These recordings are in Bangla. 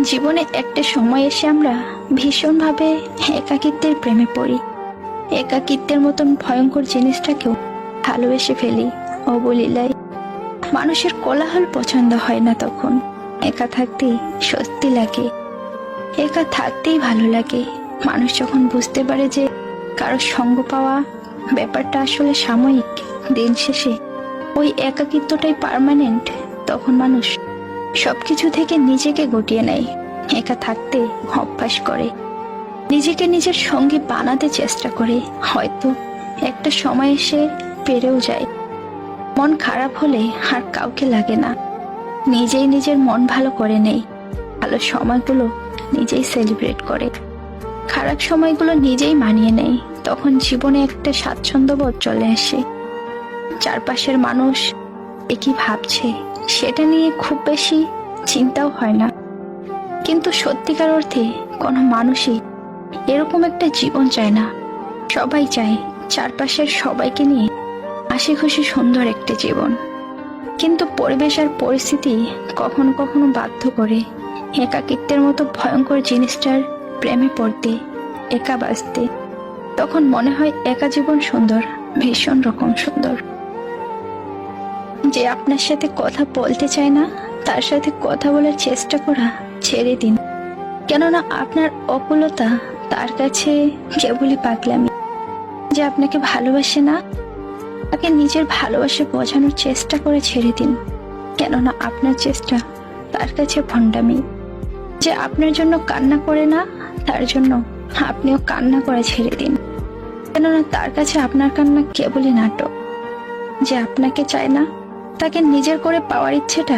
জীবনে একটা সময় এসে আমরা ভীষণভাবে একাকিত্বের প্রেমে পড়ি। একাকিত্বের মতন ভয়ঙ্কর জিনিসটাকেও ভালোবেসে ফেলি অবলীলায়। মানুষের কোলাহল পছন্দ হয় না তখন। একা থাকতেই স্বস্তি লাগে, একা থাকতেই ভালো লাগে। মানুষ যখন বুঝতে পারে যে কারো সঙ্গ পাওয়া ব্যাপারটা আসলে সাময়িক, দিন শেষে ওই একাকিত্বটাই পার্মানেন্ট, তখন মানুষ সবকিছু থেকে নিজেকে গুটিয়ে নেয়, একা থাকতে অভ্যাস করে, নিজেকে নিজের সঙ্গী বানাতে চেষ্টা করে। হয়তো একটা সময় এসে পেরেও যায়। মন খারাপ হলে আর কাউকে লাগে না, নিজেই নিজের মন ভালো করে নেই। ভালো সময়গুলো নিজেই সেলিব্রেট করে, খারাপ সময়গুলো নিজেই মানিয়ে নেয়। তখন জীবনে একটা স্বাচ্ছন্দ্যবোধ চলে আসে। চারপাশের মানুষ একই ভাবছে সেটা নিয়ে খুব বেশি চিন্তাও হয় না। কিন্তু সত্যিকার অর্থে কোনো মানুষই এরকম একটা জীবন চায় না। সবাই চায় চারপাশের সবাইকে নিয়ে হাসি খুশি সুন্দর একটি জীবন। কিন্তু পরিবেশ আর পরিস্থিতি কখনো কখনো বাধ্য করে একাকিত্বের মতো ভয়ঙ্কর জিনিসটার প্রেমে পড়তে, একা বাঁচতে। তখন মনে হয় একা জীবন সুন্দর, ভীষণ রকম সুন্দর। যে আপনার সাথে কথা বলতে চায় না তার সাথে কথা বলার চেষ্টা করা ছেড়ে দিন, কেননা আপনার অকুলতা তার কাছে কেবলই পাগলামি। যে আপনাকে ভালোবাসে না তাকে নিজের ভালোবাসা বোঝানোর চেষ্টা করে ছেড়ে দিন, কেননা আপনার চেষ্টা তার কাছে ভণ্ডামি। যে আপনার জন্য কান্না করে না তার জন্য আপনিও কান্না করে ছেড়ে দিন, কেননা তার কাছে আপনার কান্না কেবলই নাটক। যে আপনাকে চায় না তাকে নিজের করে পাওয়ার ইচ্ছেটা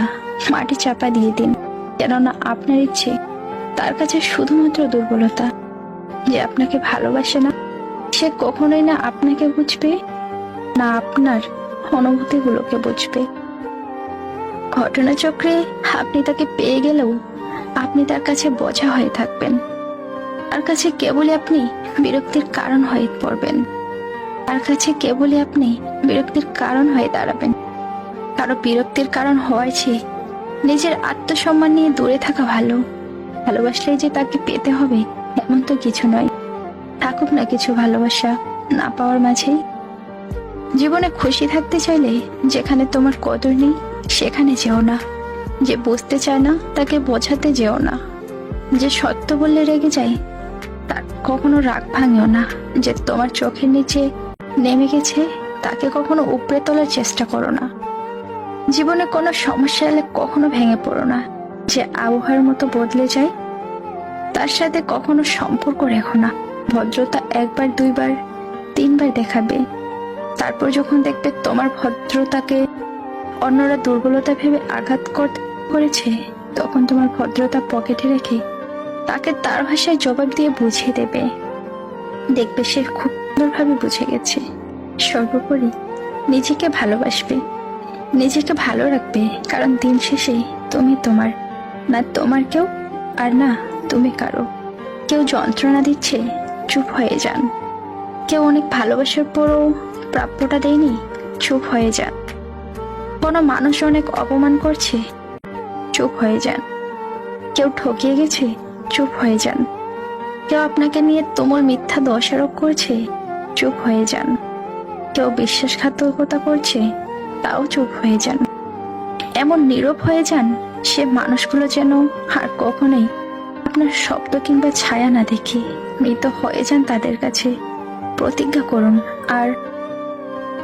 মাটি চাপা দিয়ে দিন, কেননা আপনার ইচ্ছে তার কাছে শুধুমাত্র দুর্বলতা। যে আপনাকে ভালোবাসে না সে কখনোই না আপনাকে বুঝবে, না আপনার অনুভূতিগুলোকে বুঝবে। ঘটনাচক্রে আপনি তাকে পেয়ে গেলেও আপনি তার কাছে বোঝা হয়ে থাকবেন। তার কাছে কেবলই আপনি বিরক্তির কারণ হয়ে পড়বেন, তার কাছে কেবলই আপনি বিরক্তির কারণ হয়ে দাঁড়াবেন। কারো বিরক্তির কারণ হওয়ার চেয়ে নিজের আত্মসম্মান নিয়ে দূরে থাকা ভালো। ভালোবাসলেই যে তাকে পেতে হবে এমন তো কিছু নয়। থাকুক না কিছু ভালোবাসা না পাওয়ার মাঝেই। জীবনে খুশি থাকতে চাইলে যেখানে তোমার কদর নেই সেখানে যেও না। যে বুঝতে চায় না তাকে বোঝাতে যেও না। যে সত্য বললে রেগে যায় তার কখনো রাগ ভাঙেও না। যে তোমার চোখের নিচে নেমে গেছে তাকে কখনো উপড়ে তোলার চেষ্টা করো না। জীবনে কোনো সমস্যা এলে কখনো ভেঙে পড়ো না। যে আবহাওয়ার মতো বদলে যায় তার সাথে কখনো সম্পর্ক রেখো না। ভদ্রতা একবার, দুইবার, তিনবার দেখাবে, তারপর যখন দেখবে তোমার ভদ্রতাকে অন্যরা দুর্বলতা ভেবে আঘাত করেছে, তখন তোমার ভদ্রতা পকেটে রেখে তাকে তার ভাষায় জবাব দিয়ে বুঝিয়ে দেবে। দেখবে সে খুব সুন্দরভাবে বুঝে গেছে। সর্বোপরি নিজেকে ভালোবাসবে, নিজেকে ভালো রাখবে, কারণ দিন শেষে তুমি তোমার, না তোমার কেউ আর না তুমি কারো। কেউ যন্ত্রণা দিচ্ছে, চুপ হয়ে যান। কেউ অনেক ভালোবাসার পরও প্রাপ্যটা দেয়নি, চুপ হয়ে যান। কোনো মানুষ অনেক অপমান করছে, চুপ হয়ে যান। কেউ ঠকিয়ে গেছে, চুপ হয়ে যান। কেউ আপনাকে নিয়ে তুমুল মিথ্যা দোষারোপ করছে, চুপ হয়ে যান। কেউ বিশ্বাসঘাতকতা করছে, তাও চুপ হয়ে যান। এমন নীরব হয়ে যান সে মানুষগুলো যেন আর কখনোই আপনার শব্দ কিংবা ছায়া না দেখে মৃত হয়ে যান তাদের কাছে। প্রতিজ্ঞা করুন আর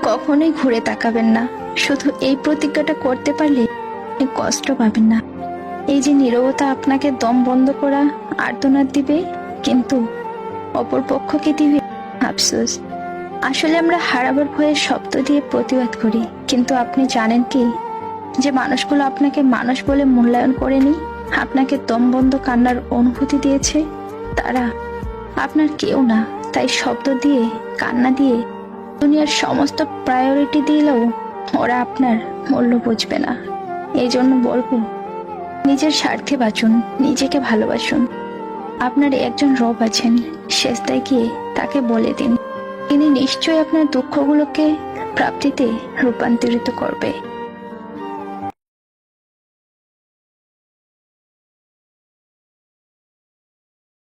কখনোই ঘুরে তাকাবেন না। শুধু এই প্রতিজ্ঞাটা করতে পারলে আপনি কষ্ট পাবেন না। এই যে নীরবতা আপনাকে দম বন্ধ করা আর্তনাদ দিবে, কিন্তু অপর পক্ষকে দিবে আফসোস। আসলে আমরা হারাবার ভয়ে শব্দ দিয়ে প্রতিবাদ করি, কিন্তু আপনি জানেন কি যে মানুষগুলো আপনাকে মানুষ বলে মূল্যায়ন করেনি, আপনাকে দম বন্ধ কান্নার অনুভূতি দিয়েছে, তারা আপনার কেউ না। তাই শব্দ দিয়ে, কান্না দিয়ে, দুনিয়ার সমস্ত প্রায়োরিটি দিলেও ওরা আপনার মূল্য বুঝবে না। এই জন্য বলবো, নিজের স্বার্থে বাঁচুন, নিজেকে ভালোবাসুন। আপনার একজন রব আছেন, শেষদায় গিয়ে তাকে বলে দিন, তিনি নিশ্চয়ই আপনার দুঃখগুলোকে প্রাপ্তিতে রূপান্তরিত করবে।